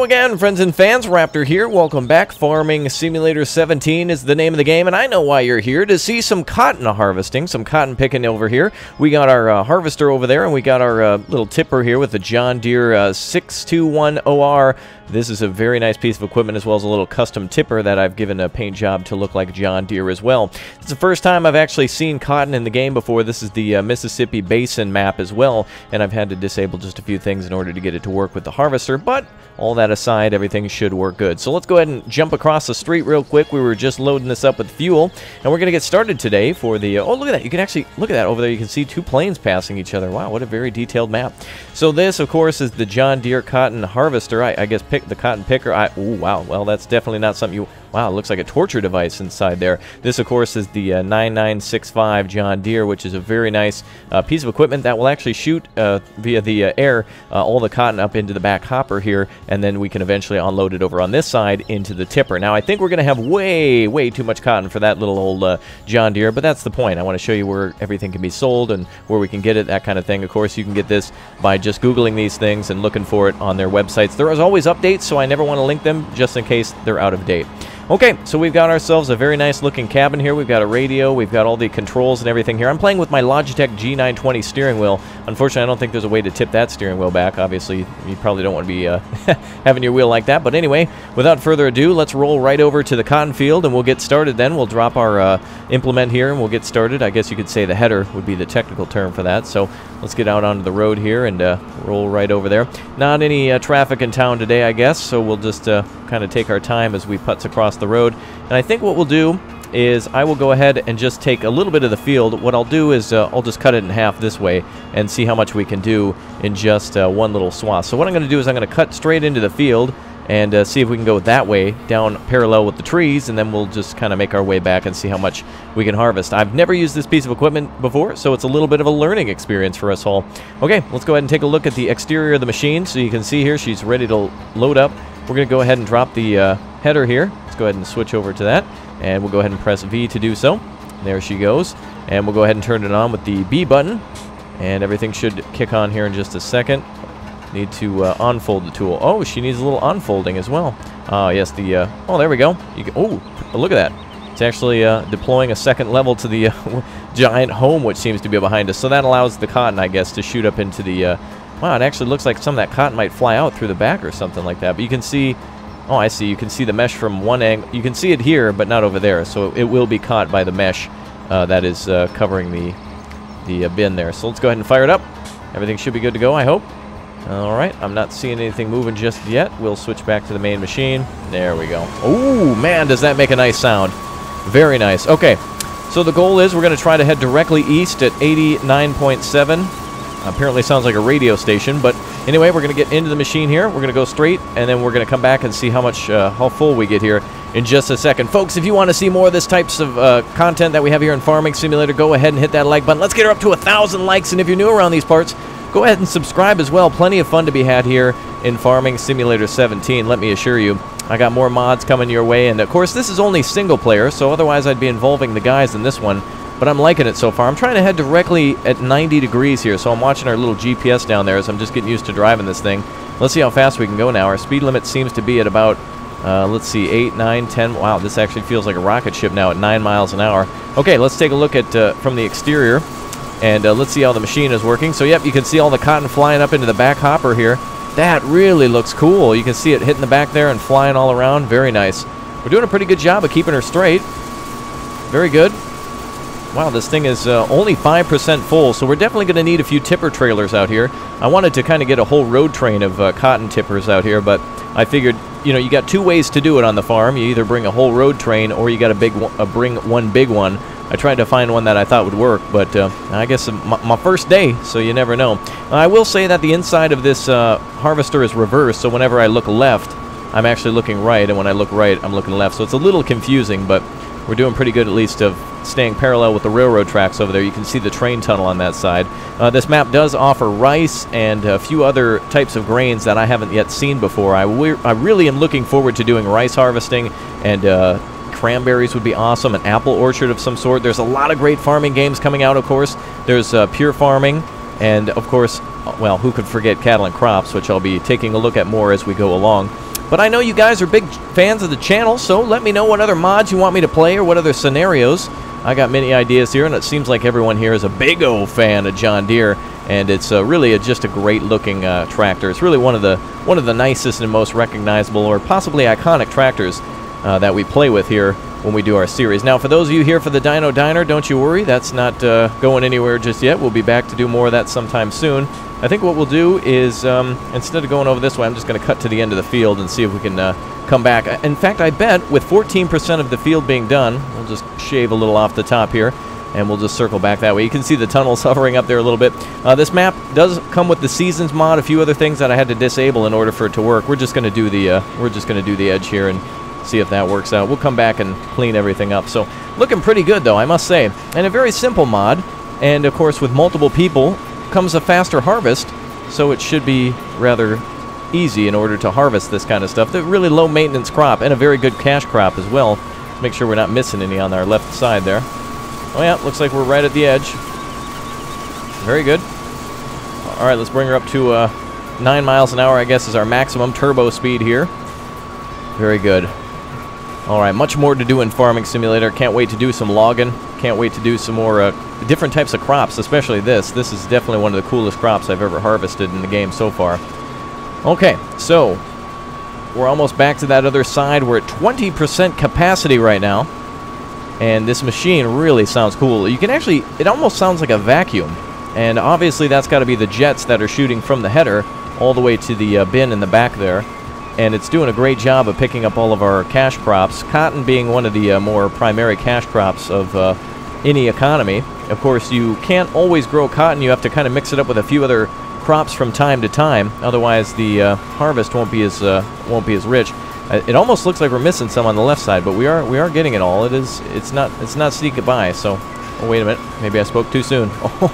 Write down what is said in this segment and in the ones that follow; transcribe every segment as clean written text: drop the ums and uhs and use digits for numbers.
again, friends and fans. Raptor here. Welcome back. Farming Simulator 17 is the name of the game, and I know why you're here, to see some cotton harvesting, some cotton picking over here. We got our harvester over there, and we got our little tipper here with the John Deere 621OR. This is a very nice piece of equipment, as well as a little custom tipper that I've given a paint job to look like John Deere as well. It's the first time I've actually seen cotton in the game before. This is the Mississippi Basin map as well, and I've had to disable just a few things in order to get it to work with the harvester, but all that aside, everything should work good. So let's go ahead and jump across the street real quick. We were just loading this up with fuel, and we're going to get started today for the... oh, look at that. You can actually... look at that over there. You can see two planes passing each other. Wow, what a very detailed map. So this, of course, is the John Deere cotton harvester. I guess the cotton picker. Ooh, wow. Well, that's definitely not something you... wow, it looks like a torture device inside there. This, of course, is the 9965 John Deere, which is a very nice piece of equipment that will actually shoot via the air all the cotton up into the back hopper here, and then we can eventually unload it over on this side into the tipper. Now, I think we're going to have way too much cotton for that little old John Deere, but that's the point. I want to show you where everything can be sold and where we can get it, that kind of thing. Of course, you can get this by just Googling these things and looking for it on their websites. There is always updates, so I never want to link them just in case they're out of date. Okay, so we've got ourselves a very nice looking cabin here. We've got a radio, we've got all the controls and everything here. I'm playing with my Logitech G920 steering wheel. Unfortunately, I don't think there's a way to tip that steering wheel back. Obviously, you probably don't want to be having your wheel like that. But anyway, without further ado, let's roll right over to the cotton field and we'll get started then. We'll drop our implement here and we'll get started. I guess you could say the header would be the technical term for that. So let's get out onto the road here and roll right over there. Not any traffic in town today, I guess, so we'll just kind of take our time as we putz across the road. And I think what we'll do is I will go ahead and just take a little bit of the field. What I'll do is I'll just cut it in half this way and see how much we can do in just one little swath. So what I'm going to do is I'm going to cut straight into the field and see if we can go that way down parallel with the trees, and then we'll just kind of make our way back and see how much we can harvest. I've never used this piece of equipment before, so it's a little bit of a learning experience for us all. Okay, let's go ahead and take a look at the exterior of the machine. So you can see here she's ready to load up. We're going to go ahead and drop the header here. Let's go ahead and switch over to that, and we'll go ahead and press V to do so. There she goes, and we'll go ahead and turn it on with the B button, and everything should kick on here in just a second. Need to unfold the tool. Oh, she needs a little unfolding as well. Yes, the... oh, there we go. You can, oh, look at that. It's actually deploying a second level to the giant home, which seems to be behind us. So that allows the cotton, I guess, to shoot up into the... wow, it actually looks like some of that cotton might fly out through the back or something like that. But you can see... oh, I see. You can see the mesh from one angle. You can see it here, but not over there. So it will be caught by the mesh that is covering the bin there. So let's go ahead and fire it up. Everything should be good to go, I hope. All right, I'm not seeing anything moving just yet. We'll switch back to the main machine. There we go. Oh, man, does that make a nice sound. Very nice. Okay, so the goal is we're going to try to head directly east at 89.7. Apparently sounds like a radio station, but anyway, we're going to get into the machine here. We're going to go straight, and then we're going to come back and see how much, how full we get here in just a second. Folks, if you want to see more of this types of content that we have here in Farming Simulator, go ahead and hit that like button. Let's get her up to 1,000 likes, and if you're new around these parts, go ahead and subscribe as well. Plenty of fun to be had here in Farming Simulator 17, let me assure you. I got more mods coming your way, and of course this is only single player, so otherwise I'd be involving the guys in this one, but I'm liking it so far. I'm trying to head directly at 90 degrees here, so I'm watching our little GPS down there as I'm just getting used to driving this thing. Let's see how fast we can go now. Our speed limit seems to be at about, let's see, 8, 9, 10. Wow, this actually feels like a rocket ship now at 9 miles an hour. Okay, let's take a look at from the exterior. And let's see how the machine is working. So, yep, you can see all the cotton flying up into the back hopper here. That really looks cool. You can see it hitting the back there and flying all around. Very nice. We're doing a pretty good job of keeping her straight. Very good. Wow, this thing is only 5% full, so we're definitely going to need a few tipper trailers out here. I wanted to kind of get a whole road train of cotton tippers out here, but I figured, you know, you got two ways to do it on the farm. You either bring a whole road train or you got to bring one big one. I tried to find one that I thought would work, but I guess my first day, so you never know. I will say that the inside of this harvester is reversed, so whenever I look left, I'm actually looking right, and when I look right, I'm looking left. So it's a little confusing, but we're doing pretty good at least of staying parallel with the railroad tracks over there. You can see the train tunnel on that side. This map does offer rice and a few other types of grains that I haven't yet seen before. I really am looking forward to doing rice harvesting, and cranberries would be awesome, an apple orchard of some sort. There's a lot of great farming games coming out, of course. There's Pure Farming, and of course, well, who could forget Cattle and Crops, which I'll be taking a look at more as we go along. But I know you guys are big fans of the channel, so let me know what other mods you want me to play or what other scenarios. I got many ideas here, and it seems like everyone here is a big old fan of John Deere, and it's really just a great-looking tractor. It's really one of the nicest and most recognizable, or possibly iconic tractors that we play with here when we do our series. Now, for those of you here for the Dino Diner, don't you worry, that's not going anywhere just yet. We'll be back to do more of that sometime soon. I think what we'll do is, instead of going over this way, I'm just going to cut to the end of the field and see if we can come back. In fact, I bet with 14% of the field being done, we'll just shave a little off the top here, and we'll just circle back that way. You can see the tunnels hovering up there a little bit. This map does come with the Seasons mod, a few other things that I had to disable in order for it to work. We're just going to do the edge here and see if that works out. We'll come back and clean everything up. So, looking pretty good though, I must say. And a very simple mod, and of course with multiple people comes a faster harvest, so it should be rather easy in order to harvest this kind of stuff. The really low maintenance crop, and a very good cash crop as well. Make sure we're not missing any on our left side there. Oh yeah, looks like we're right at the edge. Very good. Alright, let's bring her up to 9 miles an hour, I guess, is our maximum turbo speed here. Very good. Alright, much more to do in Farming Simulator. Can't wait to do some logging. Can't wait to do some more different types of crops, especially this. This is definitely one of the coolest crops I've ever harvested in the game so far. Okay, so we're almost back to that other side. We're at 20% capacity right now. And this machine really sounds cool. You can actually, it almost sounds like a vacuum. And obviously that's got to be the jets that are shooting from the header all the way to the bin in the back there. And it's doing a great job of picking up all of our cash crops, cotton being one of the more primary cash crops of any economy. Of course, you can't always grow cotton. You have to kind of mix it up with a few other crops from time to time. Otherwise, the harvest won't be as rich. It almost looks like we're missing some on the left side, but we are getting it all. It's not sneaking by. So, oh, wait a minute. Maybe I spoke too soon.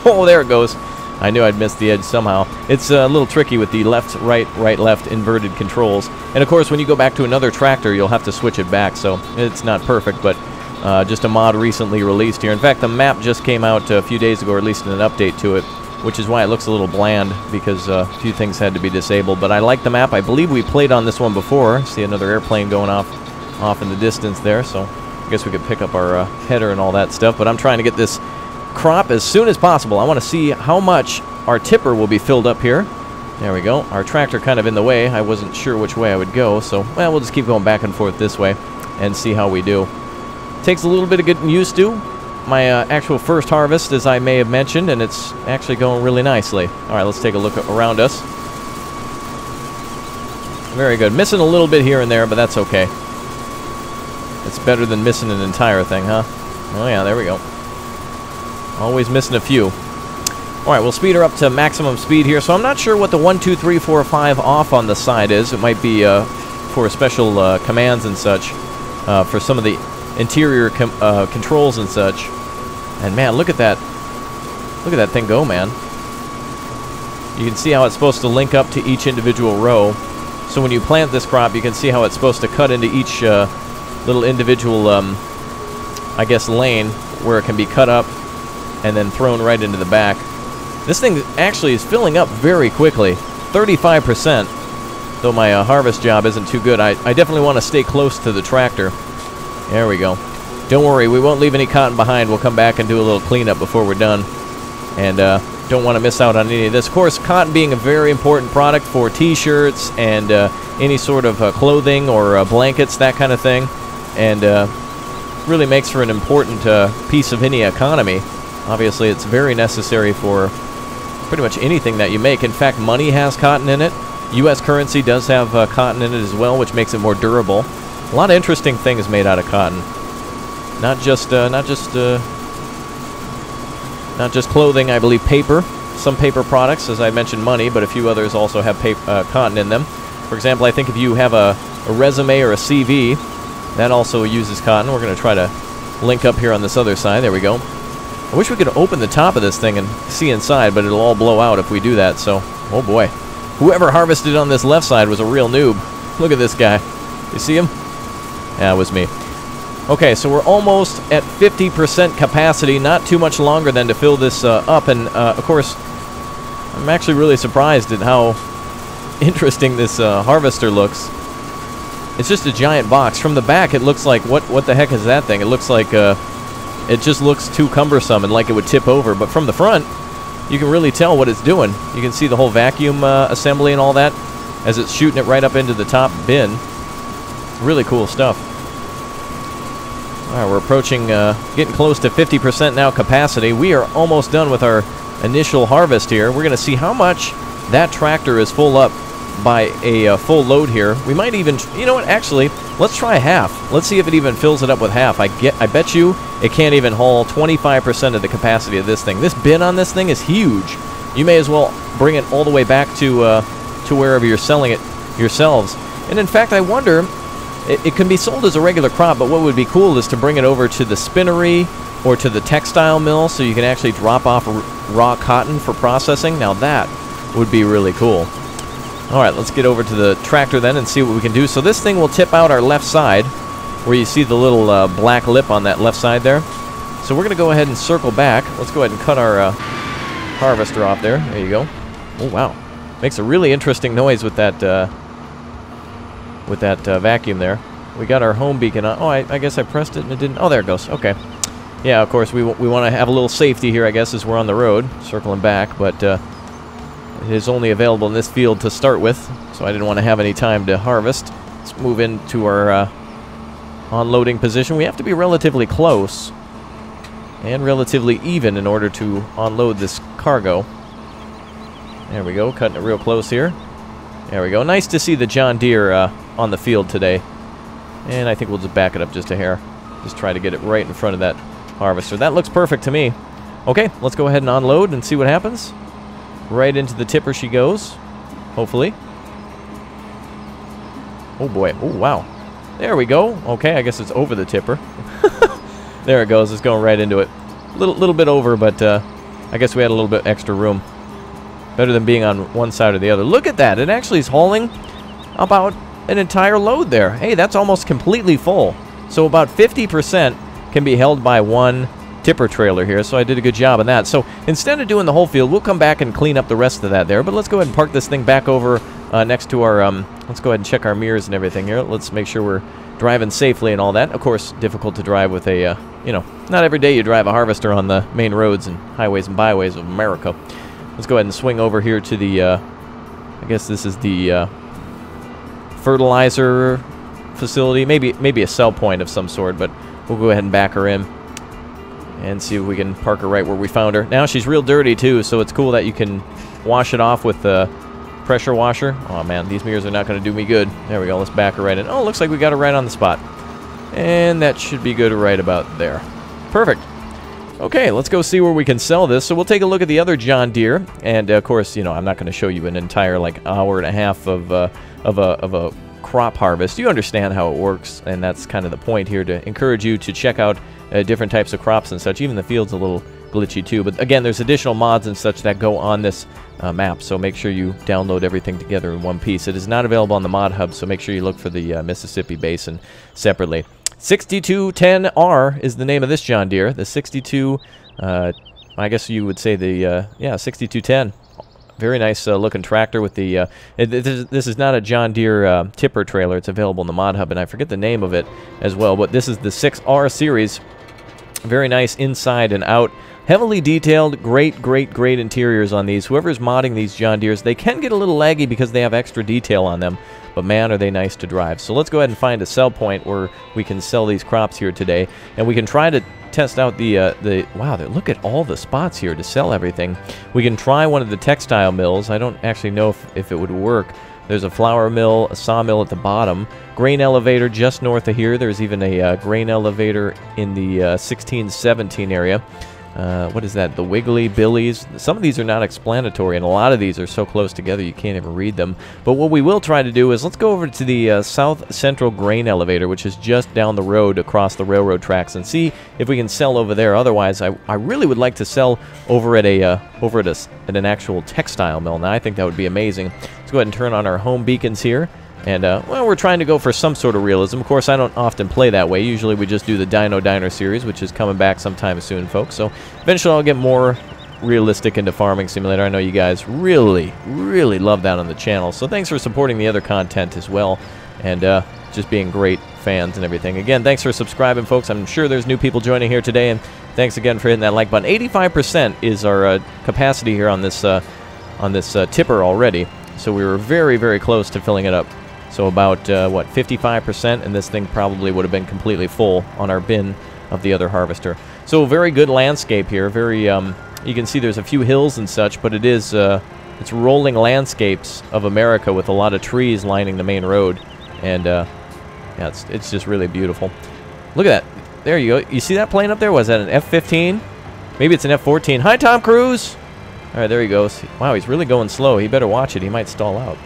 Oh, there it goes. I knew I'd missed the edge somehow. It's a little tricky with the left, right, left inverted controls. And of course, when you go back to another tractor, you'll have to switch it back. So it's not perfect, but just a mod recently released here. In fact, the map just came out a few days ago, or at least an update to it, which is why it looks a little bland, because a few things had to be disabled. But I like the map. I believe we played on this one before. See another airplane going off in the distance there. So I guess we could pick up our header and all that stuff. But I'm trying to get this crop as soon as possible. I want to see how much our tipper will be filled up here. There we go. Our tractor kind of in the way. I wasn't sure which way I would go, so well, we'll just keep going back and forth this way and see how we do. Takes a little bit of getting used to. My actual first harvest, as I may have mentioned, and it's actually going really nicely. All right, let's take a look around us. Very good. Missing a little bit here and there, but that's okay. It's better than missing an entire thing, huh? Oh yeah, there we go. Always missing a few. Alright, we'll speed her up to maximum speed here. So I'm not sure what the 1, 2, 3, 4, 5 off on the side is. It might be for special commands and such. For some of the interior controls and such. And man, look at that. Look at that thing go, man. You can see how it's supposed to link up to each individual row. So when you plant this crop, you can see how it's supposed to cut into each little individual, I guess, lane where it can be cut up and then thrown right into the back. This thing actually is filling up very quickly, 35%, though my harvest job isn't too good. I definitely want to stay close to the tractor. There we go. Don't worry, we won't leave any cotton behind. We'll come back and do a little cleanup before we're done. And don't want to miss out on any of this. Of course, cotton being a very important product for t-shirts and any sort of clothing or blankets, that kind of thing. And really makes for an important piece of any economy. Obviously, it's very necessary for pretty much anything that you make. In fact, money has cotton in it. U.S. currency does have cotton in it as well, which makes it more durable. A lot of interesting things made out of cotton. Not just clothing, I believe paper. Some paper products, as I mentioned, money, but a few others also have cotton in them. For example, I think if you have a resume or a CV, that also uses cotton. We're going to try to link up here on this other side. There we go. I wish we could open the top of this thing and see inside, but it'll all blow out if we do that, so, oh boy. Whoever harvested on this left side was a real noob. Look at this guy. You see him? Yeah, it was me. Okay, so we're almost at 50% capacity, not too much longer than to fill this up, and of course, I'm actually really surprised at how interesting this harvester looks. It's just a giant box. From the back, it looks like, what the heck is that thing? It looks like, it just looks too cumbersome and like it would tip over. But from the front, you can really tell what it's doing. You can see the whole vacuum assembly and all that as it's shooting it right up into the top bin. Really cool stuff. All right, we're approaching, getting close to 50% now capacity. We are almost done with our initial harvest here. We're going to see how much that tractor is full up by a full load here. We might even, you know what, actually, let's try half. Let's see if it even fills it up with half. I bet you it can't even haul 25% of the capacity of this thing. This bin on this thing is huge. You may as well bring it all the way back to wherever you're selling it yourselves. And in fact, I wonder, it can be sold as a regular crop, but what would be cool is to bring it over to the spinnery or to the textile mill so you can actually drop off raw cotton for processing. Now that would be really cool. All right, let's get over to the tractor then and see what we can do. So this thing will tip out our left side, where you see the little black lip on that left side there. So we're going to go ahead and circle back. Let's go ahead and cut our harvester off there. There you go. Oh, wow. Makes a really interesting noise with that vacuum there. We got our home beacon on. Oh, I guess I pressed it and it didn't. Oh, there it goes. Okay. Yeah, of course, we want to have a little safety here, I guess, as we're on the road, circling back, but it is only available in this field to start with, so I didn't want to have any time to harvest. Let's move into our unloading position. We have to be relatively close and relatively even in order to unload this cargo. There we go, cutting it real close here. There we go. Nice to see the John Deere on the field today. And I think we'll just back it up just a hair. Just try to get it right in front of that harvester. That looks perfect to me. Okay, let's go ahead and unload and see what happens. Right into the tipper she goes, hopefully. Oh boy, oh wow. There we go. Okay, I guess it's over the tipper. There it goes, it's going right into it. Little bit over, but I guess we had a little bit extra room. Better than being on one side or the other. Look at that, it actually is hauling about an entire load there. Hey, that's almost completely full. So about 50% can be held by one tipper trailer here, so I did a good job on that. So instead of doing the whole field, we'll come back and clean up the rest of that there, but let's go ahead and park this thing back over next to our, let's go ahead and check our mirrors and everything here. Let's make sure we're driving safely and all that. Of course, difficult to drive with a, you know, not every day you drive a harvester on the main roads and highways and byways of America. Let's go ahead and swing over here to the, I guess this is the fertilizer facility, maybe a sell point of some sort, but we'll go ahead and back her in and see if we can park her right where we found her. Now she's real dirty too, so it's cool that you can wash it off with the pressure washer. Oh man, these mirrors are not going to do me good. There we go, let's back her right in. Oh, looks like we got her right on the spot. And that should be good right about there. Perfect. Okay, let's go see where we can sell this. So we'll take a look at the other John Deere, and of course, you know, I'm not going to show you an entire like hour and a half of a crop harvest. You understand how it works, and that's kind of the point here, to encourage you to check out different types of crops and such. Even the field's a little glitchy too, but again, there's additional mods and such that go on this map, so make sure you download everything together in one piece. It is not available on the mod hub, so make sure you look for the Mississippi Basin separately. 6210R is the name of this John Deere. The 62, I guess you would say the, yeah, 6210. Very nice looking tractor with the, this is not a John Deere tipper trailer. It's available in the mod hub, and I forget the name of it as well, but this is the 6R series. Very nice inside and out. Heavily detailed, great interiors on these. Whoever's modding these John Deeres, they can get a little laggy because they have extra detail on them, but man, are they nice to drive. So let's go ahead and find a sell point where we can sell these crops here today, and we can try to test out the wow, look at all the spots here to sell everything. We can try one of the textile mills. I don't actually know if it would work. There's a flour mill, a sawmill at the bottom, grain elevator just north of here. There's even a grain elevator in the 1617 area. What is that? The Wiggly Billies. Some of these are not explanatory, and a lot of these are so close together you can't even read them. But what we will try to do is let's go over to the South Central Grain Elevator, which is just down the road across the railroad tracks, and see if we can sell over there. Otherwise, I really would like to sell over at an actual textile mill. Now, I think that would be amazing. Let's go ahead and turn on our home beacons here. And, well, we're trying to go for some sort of realism. Of course, I don't often play that way. Usually we just do the Dino Diner series, which is coming back sometime soon, folks. So eventually I'll get more realistic into Farming Simulator. I know you guys really love that on the channel. So thanks for supporting the other content as well. And just being great fans and everything. Again, thanks for subscribing, folks. I'm sure there's new people joining here today, and thanks again for hitting that like button. 85% is our capacity here on this tipper already, so we were very, very close to filling it up. So about, what, 55%, and this thing probably would have been completely full on our bin of the other harvester. So very good landscape here. Very, you can see there's a few hills and such, but it is, it's rolling landscapes of America with a lot of trees lining the main road. And, yeah, it's just really beautiful. Look at that. There you go. You see that plane up there? Was that an F-15? Maybe it's an F-14. Hi, Tom Cruise! All right, there he goes. Wow, he's really going slow. He better watch it. He might stall out.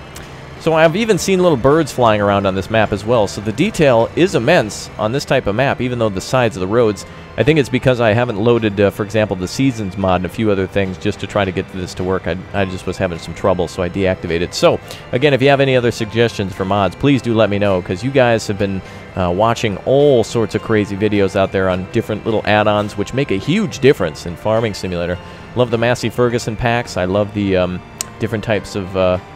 So I've even seen little birds flying around on this map as well. So the detail is immense on this type of map, even though the sides of the roads. I think it's because I haven't loaded, for example, the Seasons mod and a few other things just to try to get this to work. I just was having some trouble, so I deactivated. So, again, if you have any other suggestions for mods, please do let me know, because you guys have been watching all sorts of crazy videos out there on different little add-ons, which make a huge difference in Farming Simulator. Love the Massey Ferguson packs. I love the different types of...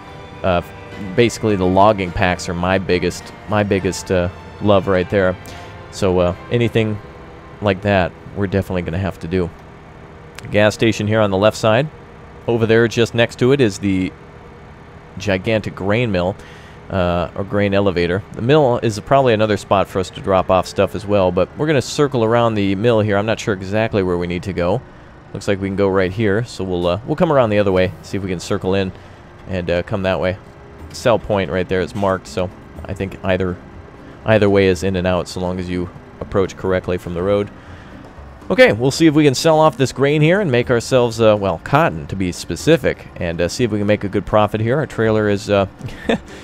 basically, the logging packs are my biggest love right there. So anything like that, we're definitely going to have to do. Gas station here on the left side. Over there, just next to it, is the gigantic grain mill, or grain elevator. The mill is probably another spot for us to drop off stuff as well, but we're going to circle around the mill here. I'm not sure exactly where we need to go. Looks like we can go right here, so we'll come around the other way, see if we can circle in and come that way. Sell point right there is marked, so I think either way is in and out, so long as you approach correctly from the road. Okay, we'll see if we can sell off this grain here and make ourselves, well, cotton to be specific, and see if we can make a good profit here. Our trailer is, you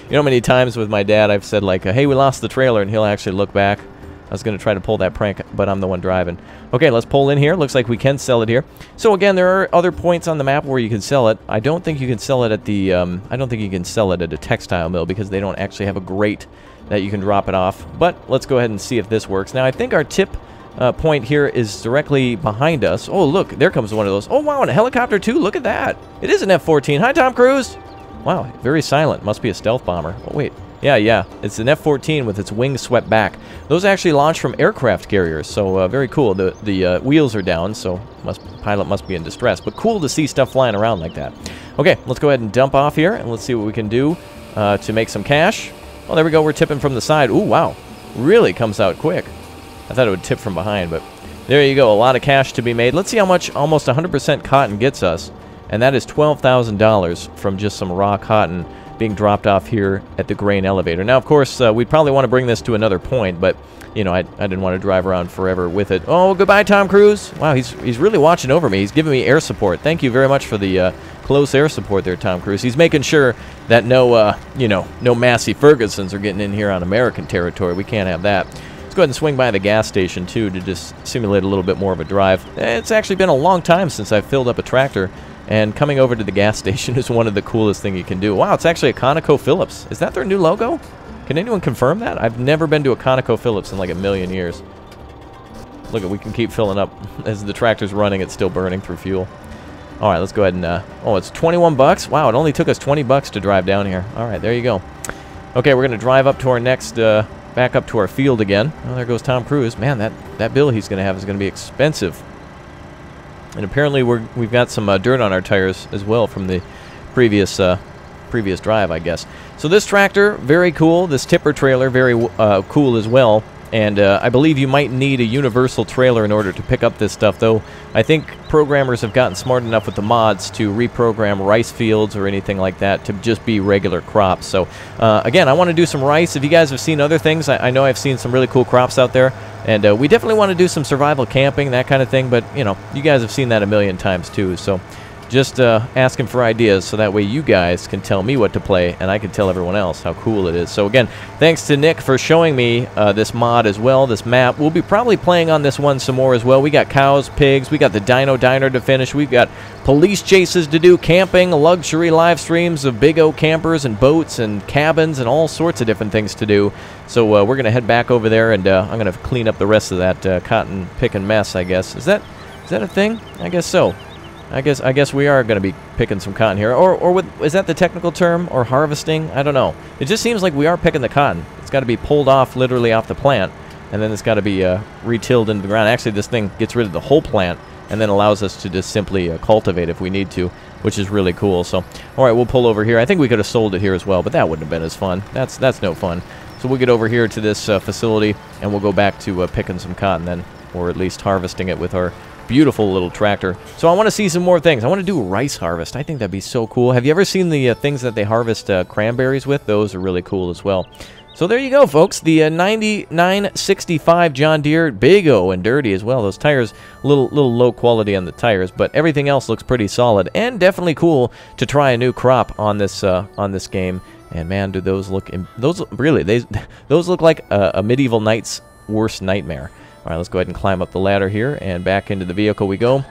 know, many times with my dad I've said, like, hey, we lost the trailer, and he'll actually look back. I was going to try to pull that prank, but I'm the one driving. Okay, let's pull in here. Looks like we can sell it here. So again, there are other points on the map where you can sell it. I don't think you can sell it at the, I don't think you can sell it at a textile mill because they don't actually have a grate that you can drop it off. But let's go ahead and see if this works. Now, I think our tip point here is directly behind us. Oh, look, there comes one of those. Oh, wow, and a helicopter too. Look at that. It is an F-14. Hi, Tom Cruise. Wow, very silent. Must be a stealth bomber. Oh, wait. Yeah. It's an F-14 with its wings swept back. Those actually launch from aircraft carriers, so very cool. The wheels are down, so pilot must be in distress. But cool to see stuff flying around like that. Okay, let's go ahead and dump off here, and let's see what we can do to make some cash. Oh, there we go. We're tipping from the side. Ooh, wow. Really comes out quick. I thought it would tip from behind, but there you go. A lot of cash to be made. Let's see how much almost 100% cotton gets us, and that is $12,000 from just some raw cotton being dropped off here at the grain elevator. Now, of course, we'd probably want to bring this to another point, but, you know, I didn't want to drive around forever with it. Oh, goodbye, Tom Cruise. Wow, he's really watching over me. He's giving me air support. Thank you very much for the close air support there, Tom Cruise. He's making sure that no, you know, no Massey Fergusons are getting in here on American territory. We can't have that. Let's go ahead and swing by the gas station, too, to just simulate a little bit more of a drive. It's actually been a long time since I've filled up a tractor, and coming over to the gas station is one of the coolest things you can do. Wow, it's actually a ConocoPhillips. Is that their new logo? Can anyone confirm that? I've never been to a ConocoPhillips in like a million years. Look, we can keep filling up. As the tractor's running, it's still burning through fuel. All right, let's go ahead and... oh, it's 21 bucks? Wow, it only took us 20 bucks to drive down here. All right, there you go. Okay, we're going to drive up to our next... back up to our field again. Oh, there goes Tom Cruise. Man, that bill he's going to have is going to be expensive. And apparently we've got some dirt on our tires as well from the previous drive, I guess. So this tractor, very cool. This tipper trailer, very cool as well. And I believe you might need a universal trailer in order to pick up this stuff, though I think programmers have gotten smart enough with the mods to reprogram rice fields or anything like that to just be regular crops. So, again, I want to do some rice. If you guys have seen other things, I know I've seen some really cool crops out there. And we definitely want to do some survival camping, that kind of thing. But, you know, you guys have seen that a million times, too. So just asking for ideas so that way you guys can tell me what to play and I can tell everyone else how cool it is. So again, thanks to Nick for showing me this mod as well, this map. We'll be probably playing on this one some more as well. We got cows, pigs, we got the Dino Diner to finish, we've got police chases to do, camping, luxury live streams of Big O campers and boats and cabins and all sorts of different things to do. So we're going to head back over there and I'm going to clean up the rest of that cotton picking mess, I guess. Is that a thing? I guess so. I guess we are going to be picking some cotton here. Or is that the technical term? Or harvesting? I don't know. It just seems like we are picking the cotton. It's got to be pulled off, literally off the plant, and then it's got to be retilled into the ground. Actually, this thing gets rid of the whole plant and then allows us to just simply cultivate if we need to, which is really cool. So, all right, we'll pull over here. I think we could have sold it here as well, but that wouldn't have been as fun. That's no fun. So we'll get over here to this facility, and we'll go back to picking some cotton then, or at least harvesting it with our beautiful little tractor. So I want to see some more things. I want to do a rice harvest. I think that'd be so cool. Have you ever seen the things that they harvest cranberries with? Those are really cool as well. So there you go, folks. The 9965 John Deere, big O and dirty as well. Those tires, a little low quality on the tires, but everything else looks pretty solid and definitely cool to try a new crop on this game. And man, do those look? Those look like a medieval knight's worst nightmare. All right, let's go ahead and climb up the ladder here and back into the vehicle we go.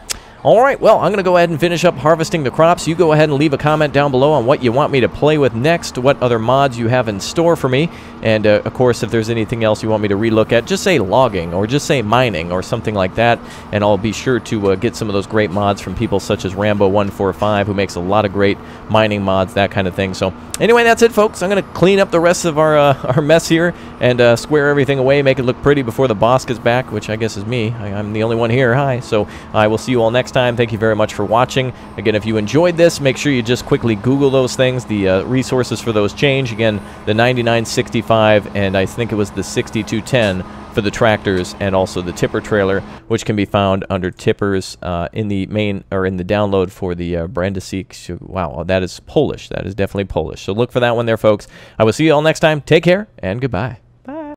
All right, well, I'm going to go ahead and finish up harvesting the crops. You go ahead and leave a comment down below on what you want me to play with next, what other mods you have in store for me, and, of course, if there's anything else you want me to relook at, just say logging or just say mining or something like that, and I'll be sure to get some of those great mods from people such as Rambo145, who makes a lot of great mining mods, that kind of thing. So, anyway, that's it, folks. I'm going to clean up the rest of our mess here and square everything away, make it look pretty before the boss gets back, which I guess is me. I'm the only one here. Hi. So, I will see you all next time. Thank you very much for watching. Again, if you enjoyed this, make sure you just quickly Google those things. The resources for those change. Again, the 9965 and I think it was the 6210 for the tractors, and also the tipper trailer, which can be found under tippers in the main or in the download for the Brandisek. Wow, that is Polish. That is definitely Polish. So look for that one there, folks. I will see you all next time. Take care and goodbye.